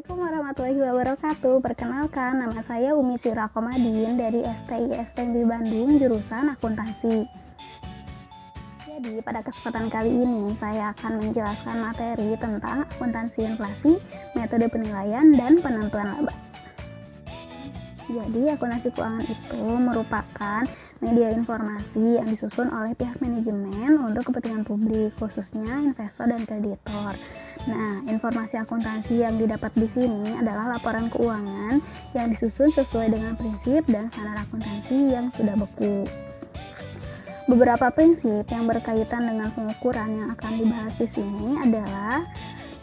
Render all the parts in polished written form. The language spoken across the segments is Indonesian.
Assalamualaikum warahmatullahi wabarakatuh. Perkenalkan, nama saya Umi Sira Komadin dari STISTMB Bandung, jurusan akuntansi. Jadi, pada kesempatan kali ini saya akan menjelaskan materi tentang akuntansi inflasi, metode penilaian, dan penentuan laba. Jadi, akuntansi keuangan itu merupakan media informasi yang disusun oleh pihak manajemen untuk kepentingan publik, khususnya investor dan kreditor. Nah, informasi akuntansi yang didapat di sini adalah laporan keuangan yang disusun sesuai dengan prinsip dan standar akuntansi yang sudah beku. Beberapa prinsip yang berkaitan dengan pengukuran yang akan dibahas di sini adalah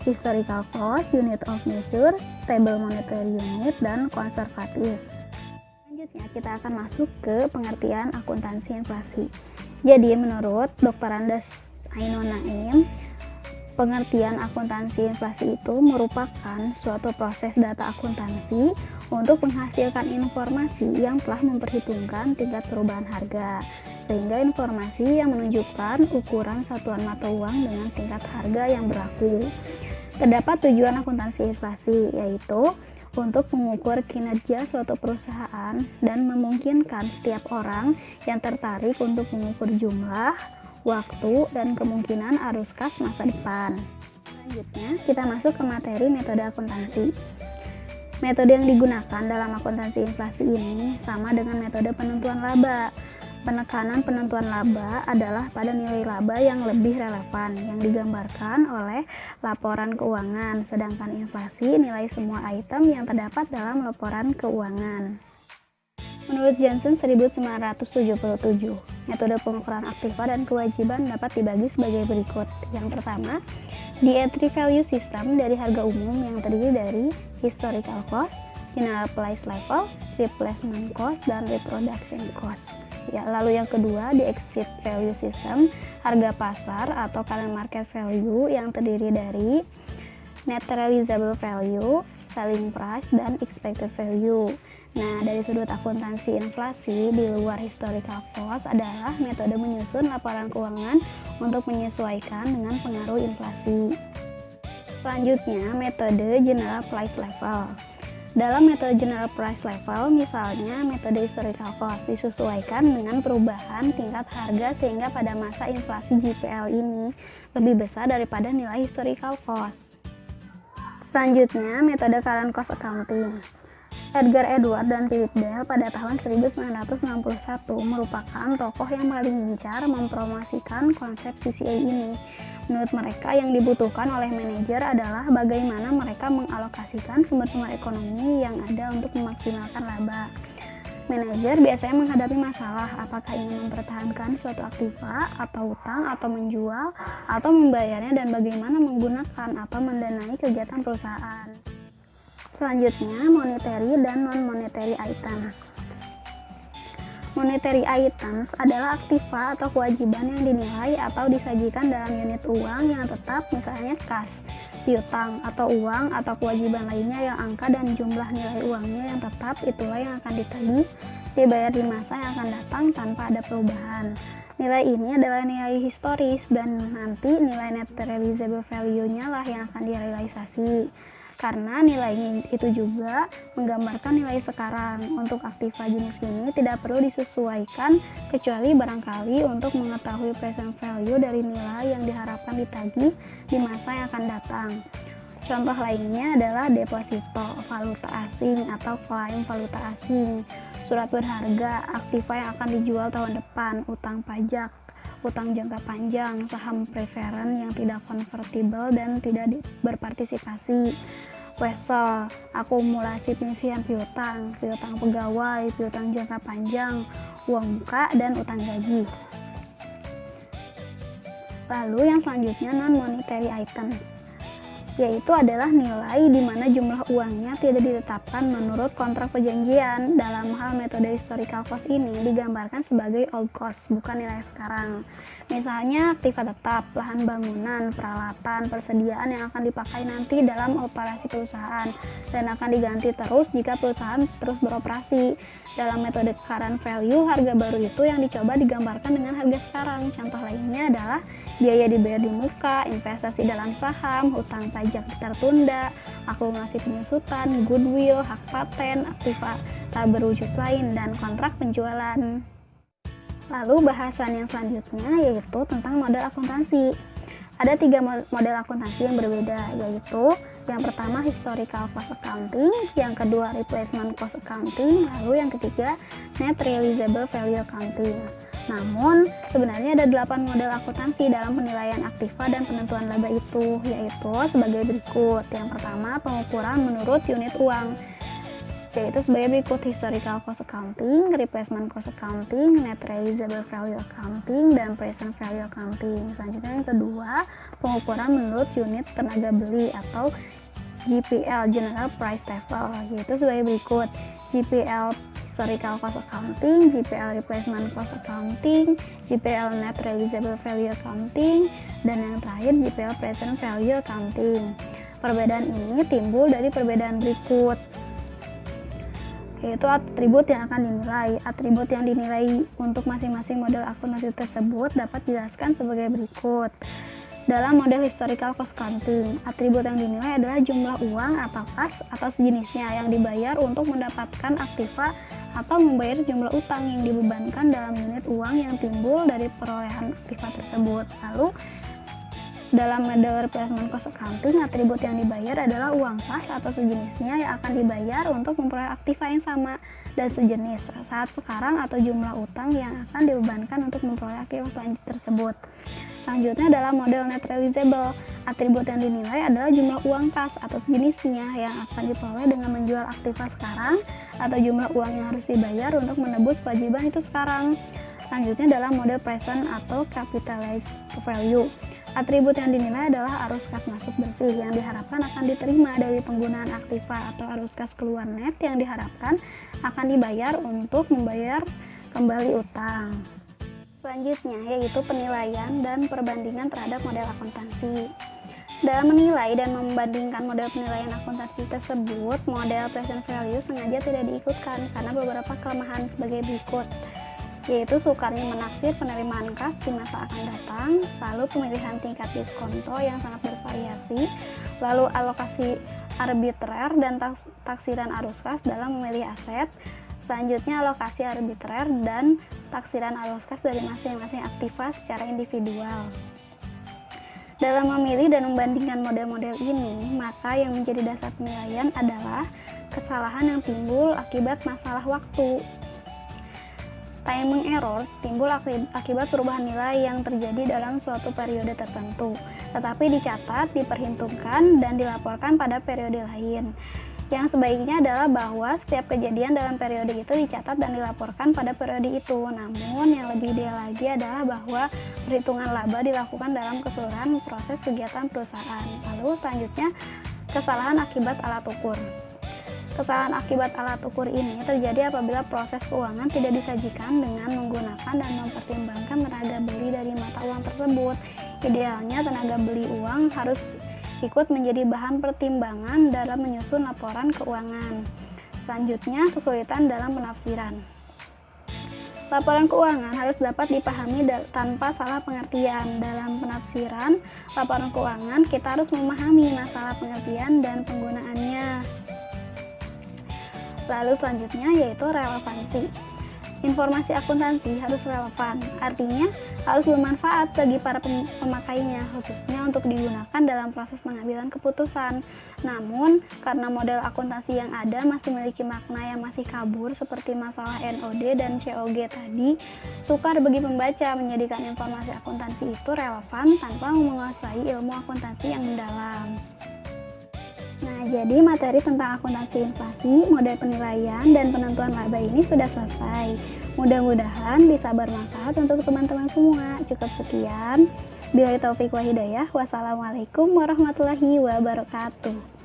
historical cost, unit of measure, stable monetary unit, dan konservatis. Selanjutnya kita akan masuk ke pengertian akuntansi inflasi. Jadi menurut Dr. Andes Ainun Naim, pengertian akuntansi inflasi itu merupakan suatu proses data akuntansi untuk menghasilkan informasi yang telah memperhitungkan tingkat perubahan harga, sehingga informasi yang menunjukkan ukuran satuan mata uang dengan tingkat harga yang berlaku. Terdapat tujuan akuntansi inflasi, yaitu untuk mengukur kinerja suatu perusahaan dan memungkinkan setiap orang yang tertarik untuk mengukur jumlah, waktu, dan kemungkinan arus kas masa depan. Selanjutnya, kita masuk ke materi metode akuntansi. Metode yang digunakan dalam akuntansi inflasi ini sama dengan metode penentuan laba. Penekanan penentuan laba adalah pada nilai laba yang lebih relevan yang digambarkan oleh laporan keuangan, sedangkan inflasi nilai semua item yang terdapat dalam laporan keuangan. Menurut Johnson 1977, metode pengukuran aktiva dan kewajiban dapat dibagi sebagai berikut. Yang pertama, the entry value system dari harga umum yang terdiri dari historical cost, general price level, replacement cost, dan reproduction cost. Ya, lalu yang kedua, the exit value system, harga pasar atau current market value yang terdiri dari net realizable value, selling price, dan expected value. Nah, dari sudut akuntansi inflasi di luar historical cost adalah metode menyusun laporan keuangan untuk menyesuaikan dengan pengaruh inflasi. Selanjutnya, metode general price level. Dalam metode general price level, misalnya metode historical cost disesuaikan dengan perubahan tingkat harga sehingga pada masa inflasi JPL ini lebih besar daripada nilai historical cost. Selanjutnya, metode current cost accounting. Edgar Edward dan Philip Dale pada tahun 1961 merupakan tokoh yang paling gencar mempromosikan konsep CCA ini. Menurut mereka, yang dibutuhkan oleh manajer adalah bagaimana mereka mengalokasikan sumber-sumber ekonomi yang ada untuk memaksimalkan laba. Manajer biasanya menghadapi masalah apakah ingin mempertahankan suatu aktiva atau utang atau menjual atau membayarnya dan bagaimana menggunakan atau mendanai kegiatan perusahaan. Selanjutnya, monetary dan non-monetary items. Monetary items adalah aktiva atau kewajiban yang dinilai atau disajikan dalam unit uang yang tetap, misalnya kas, piutang, atau uang atau kewajiban lainnya yang angka dan jumlah nilai uangnya yang tetap itulah yang akan ditagih, dibayar di masa yang akan datang tanpa ada perubahan. Nilai ini adalah nilai historis dan nanti nilai net realizable value-nya lah yang akan direalisasi. Karena nilainya itu juga menggambarkan nilai sekarang. Untuk aktiva jenis ini tidak perlu disesuaikan kecuali barangkali untuk mengetahui present value dari nilai yang diharapkan ditagih di masa yang akan datang. Contoh lainnya adalah deposito valuta asing atau klaim valuta asing, surat berharga, aktiva yang akan dijual tahun depan, utang pajak, utang jangka panjang, saham preferen yang tidak konvertibel dan tidak berpartisipasi, wesel, akumulasi pengisian piutang, piutang pegawai, piutang jangka panjang, uang muka, dan utang gaji. Lalu yang selanjutnya non-monetary items, yaitu adalah nilai di mana jumlah uangnya tidak ditetapkan menurut kontrak perjanjian. Dalam hal metode historical cost ini digambarkan sebagai old cost, bukan nilai sekarang. Misalnya aktiva tetap, lahan bangunan, peralatan, persediaan yang akan dipakai nanti dalam operasi perusahaan dan akan diganti terus jika perusahaan terus beroperasi. Dalam metode current value, harga baru itu yang dicoba digambarkan dengan harga sekarang. Contoh lainnya adalah biaya dibayar di muka, investasi dalam saham, hutang pajak, pajak tertunda, akumulasi penyusutan, goodwill, hak paten, aktiva tak berwujud lain, dan kontrak penjualan. Lalu bahasan yang selanjutnya yaitu tentang model akuntansi. Ada 3 model akuntansi yang berbeda, yaitu yang pertama historical cost accounting, yang kedua replacement cost accounting, lalu yang ketiga net realizable value accounting. Namun, sebenarnya ada 8 model akuntansi dalam penilaian aktiva dan penentuan laba itu, yaitu sebagai berikut. Yang pertama, pengukuran menurut unit uang, yaitu sebagai berikut: historical cost accounting, replacement cost accounting, net realizable value accounting, dan present value accounting. Selanjutnya yang kedua, pengukuran menurut unit tenaga beli atau GPL, General Price Level, yaitu sebagai berikut: GPL historical cost accounting, GPL replacement cost accounting, GPL net realizable value accounting, dan yang terakhir GPL present value accounting. Perbedaan ini timbul dari perbedaan berikut, yaitu atribut yang akan dinilai. Atribut yang dinilai untuk masing-masing model akuntansi tersebut dapat dijelaskan sebagai berikut. Dalam model historical cost accounting, atribut yang dinilai adalah jumlah uang atau kas atau sejenisnya yang dibayar untuk mendapatkan aktiva atau membayar jumlah utang yang dibebankan dalam unit uang yang timbul dari perolehan aktiva tersebut. Lalu, dalam model replacement cost accounting, atribut yang dibayar adalah uang kas atau sejenisnya yang akan dibayar untuk memperoleh aktiva yang sama dan sejenis saat sekarang atau jumlah utang yang akan dibebankan untuk memperoleh aktiva selanjutnya tersebut. Selanjutnya dalam model net realizable, atribut yang dinilai adalah jumlah uang kas atau sejenisnya yang akan diperoleh dengan menjual aktiva sekarang atau jumlah uang yang harus dibayar untuk menebus kewajiban itu sekarang. Selanjutnya dalam model present atau capitalized value, atribut yang dinilai adalah arus kas masuk bersih yang diharapkan akan diterima dari penggunaan aktiva atau arus kas keluar net yang diharapkan akan dibayar untuk membayar kembali utang. Selanjutnya yaitu penilaian dan perbandingan terhadap model akuntansi. Dalam menilai dan membandingkan model penilaian akuntansi tersebut, model present value sengaja tidak diikutkan karena beberapa kelemahan sebagai berikut, yaitu sukarnya menaksir penerimaan kas di masa akan datang, lalu pemilihan tingkat diskonto yang sangat bervariasi, lalu alokasi arbitrer dan taksiran arus kas dalam memilih aset. Selanjutnya alokasi arbitrer dan taksiran arus kas dari masing-masing aktiva secara individual. Dalam memilih dan membandingkan model-model ini, maka yang menjadi dasar penilaian adalah kesalahan yang timbul akibat masalah waktu. Timing error timbul akibat perubahan nilai yang terjadi dalam suatu periode tertentu, tetapi dicatat, diperhitungkan, dan dilaporkan pada periode lain. Yang sebaiknya adalah bahwa setiap kejadian dalam periode itu dicatat dan dilaporkan pada periode itu. Namun yang lebih ideal lagi adalah bahwa perhitungan laba dilakukan dalam keseluruhan proses kegiatan perusahaan. Lalu selanjutnya, kesalahan akibat alat ukur. Kesalahan akibat alat ukur ini terjadi apabila proses keuangan tidak disajikan dengan menggunakan dan mempertimbangkan tenaga beli dari mata uang tersebut. Idealnya tenaga beli uang harus ikut menjadi bahan pertimbangan dalam menyusun laporan keuangan. Selanjutnya, kesulitan dalam penafsiran. Laporan keuangan harus dapat dipahami tanpa salah pengertian. Dalam penafsiran laporan keuangan, kita harus memahami masalah pengertian dan penggunaannya. Lalu selanjutnya yaitu relevansi. Informasi akuntansi harus relevan, artinya harus bermanfaat bagi para pemakainya, khususnya untuk digunakan dalam proses pengambilan keputusan. Namun, karena model akuntansi yang ada masih memiliki makna yang masih kabur seperti masalah NOD dan COG tadi, sukar bagi pembaca menjadikan informasi akuntansi itu relevan tanpa menguasai ilmu akuntansi yang mendalam. Nah, jadi materi tentang akuntansi inflasi, model penilaian, dan penentuan laba ini sudah selesai. Mudah-mudahan bisa bermanfaat untuk teman-teman semua. Cukup sekian. Billahi taufiq wa hidayah. Wassalamualaikum warahmatullahi wabarakatuh.